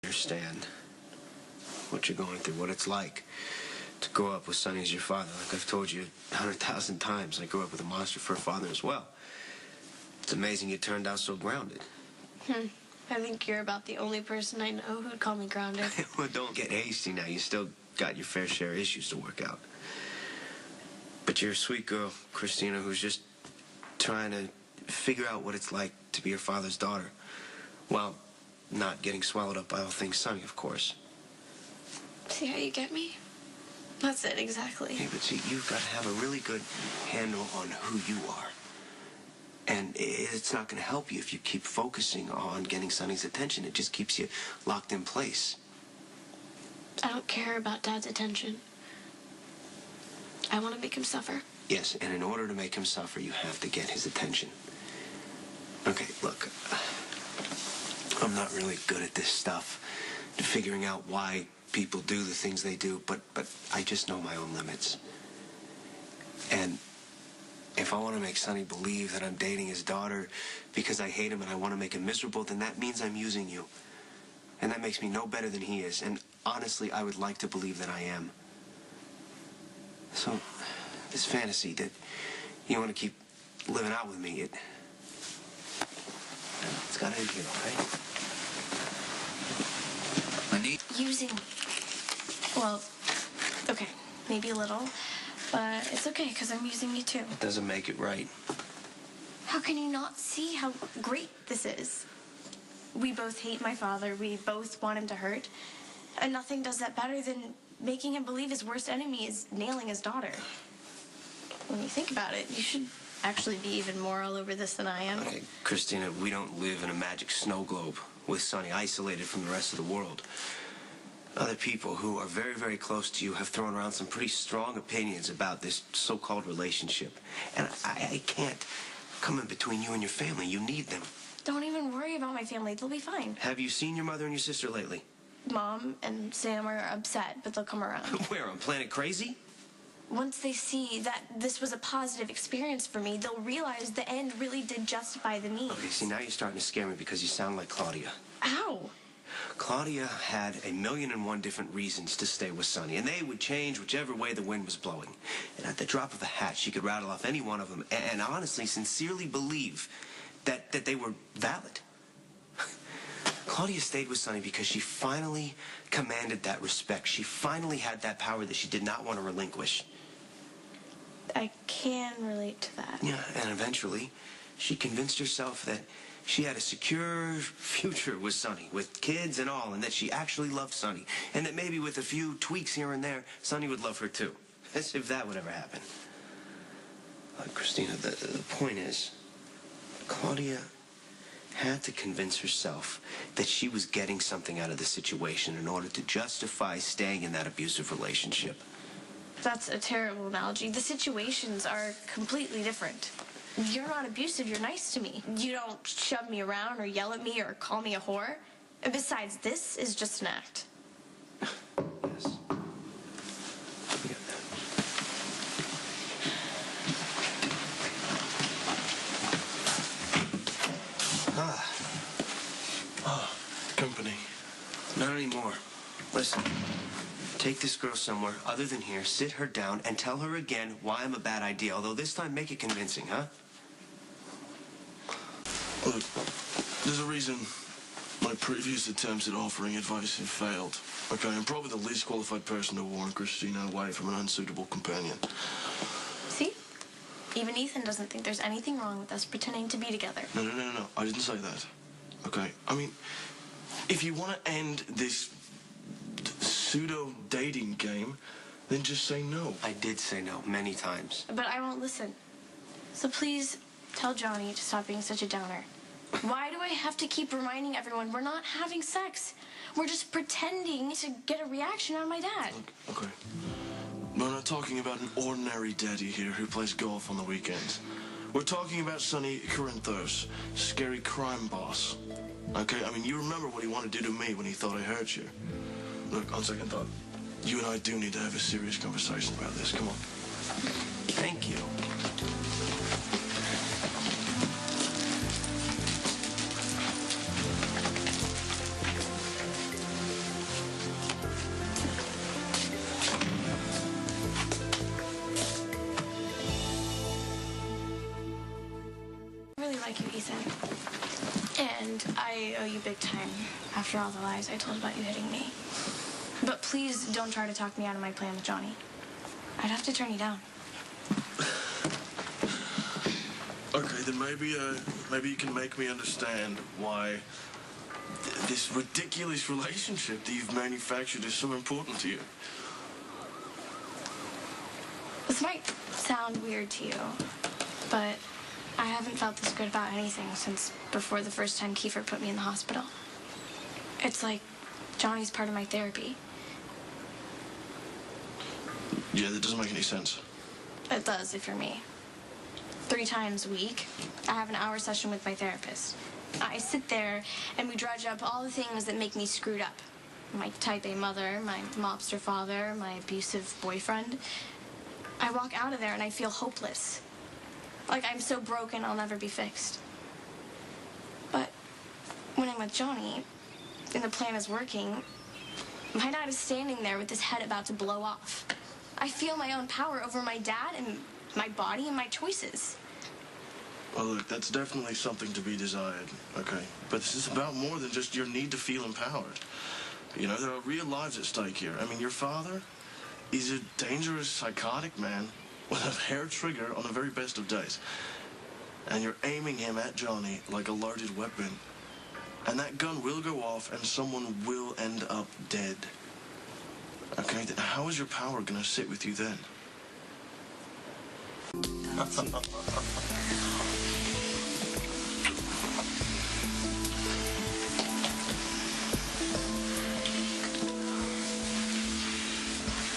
understand what you're going through, what it's like to grow up with Sonny as your father. Like I've told you 100,000 times, I grew up with a monster for a father as well. It's amazing you turned out so grounded. I think you're about the only person I know who'd call me grounded. Well, don't get hasty now. You still got your fair share of issues to work out. But you're a sweet girl, Kristina, who's just trying to figure out what it's like to be your father's daughter. While not getting swallowed up by all things Sonny, of course. See how you get me? That's it, exactly. Hey, but see, you've got to have a really good handle on who you are. And it's not going to help you if you keep focusing on getting Sonny's attention. It just keeps you locked in place. I don't care about Dad's attention. I want to make him suffer. Yes, and in order to make him suffer, you have to get his attention. Okay, look, I'm not really good at this stuff, figuring out why people do the things they do, but I just know my own limits. And if I want to make Sonny believe that I'm dating his daughter because I hate him and I want to make him miserable, then that means I'm using you. And that makes me no better than he is. And honestly, I would like to believe that I am. So, this fantasy that you want to keep living out with me, it's got to end here, okay? I need... Using... Well, okay, maybe a little, but it's okay, because I'm using you too. It doesn't make it right. How can you not see how great this is? We both hate my father, we both want him to hurt, and nothing does that better than making him believe his worst enemy is nailing his daughter. When you think about it, you should actually be even more all over this than I am. Okay, Kristina, we don't live in a magic snow globe with Sonny isolated from the rest of the world. Other people who are very, very close to you have thrown around some pretty strong opinions about this so-called relationship. And I can't come in between you and your family. You need them. Don't even worry about my family. They'll be fine. Have you seen your mother and your sister lately? Mom and Sam are upset, but they'll come around. Where, on Planet Crazy? Once they see that this was a positive experience for me, they'll realize the end really did justify the means. Okay, see, now you're starting to scare me because you sound like Claudia. Ow! Claudia had 1,000,001 different reasons to stay with Sonny, and they would change whichever way the wind was blowing. And at the drop of a hat, she could rattle off any one of them and honestly, sincerely believe that they were valid. Claudia stayed with Sonny because she finally commanded that respect. She finally had that power that she did not want to relinquish. I can relate to that. Yeah, and eventually, she convinced herself that she had a secure future with Sonny, with kids and all, and that she actually loved Sonny, and that maybe with a few tweaks here and there, Sonny would love her too. As if that would ever happen. Kristina, the point is, Claudia had to convince herself that she was getting something out of the situation in order to justify staying in that abusive relationship. That's a terrible analogy. The situations are completely different. You're not abusive, you're nice to me. You don't shove me around or yell at me or call me a whore. And besides, this is just an act. Yes. I get that. Company. Not anymore. Listen, take this girl somewhere other than here, sit her down, and tell her again why I'm a bad idea. Although this time, make it convincing, huh? Look, there's a reason my previous attempts at offering advice have failed. Okay, I'm probably the least qualified person to warn Kristina away from an unsuitable companion. See? Even Ethan doesn't think there's anything wrong with us pretending to be together. No. I didn't say that. Okay? I mean, if you want to end this pseudo-dating game, then just say no. I did say no many times. But I won't listen. So please tell Johnny to stop being such a downer. Why do I have to keep reminding everyone we're not having sex? We're just pretending to get a reaction out of my dad. Okay. We're not talking about an ordinary daddy here who plays golf on the weekends. We're talking about Sonny Corinthos, scary crime boss. Okay? I mean, you remember what he wanted to do to me when he thought I hurt you. Look, on second thought, you and I do need to have a serious conversation about this. Come on. Thank you. big time after all the lies I told about you hitting me. But please don't try to talk me out of my plan with Johnny. I'd have to turn you down. Okay, then maybe you can make me understand why this ridiculous relationship that you've manufactured is so important to you. This might sound weird to you, but I haven't felt this good about anything since before the first time Kiefer put me in the hospital. It's like Johnny's part of my therapy. Yeah, that doesn't make any sense. It does if you're me. 3 times a week, I have an hour session with my therapist. I sit there and we dredge up all the things that make me screwed up. My type A mother, my mobster father, my abusive boyfriend. I walk out of there and I feel hopeless. Like I'm so broken I'll never be fixed. But when I'm with Johnny, and the plan is working, my dad is standing there with his head about to blow off. I feel my own power over my dad and my body and my choices. Well, look, that's definitely something to be desired, okay? But this is about more than just your need to feel empowered. You know, there are real lives at stake here. I mean, your father is a dangerous, psychotic man with a hair trigger on the very best of days. And you're aiming him at Johnny like a loaded weapon. And that gun will go off and someone will end up dead. Okay, then how is your power gonna sit with you then?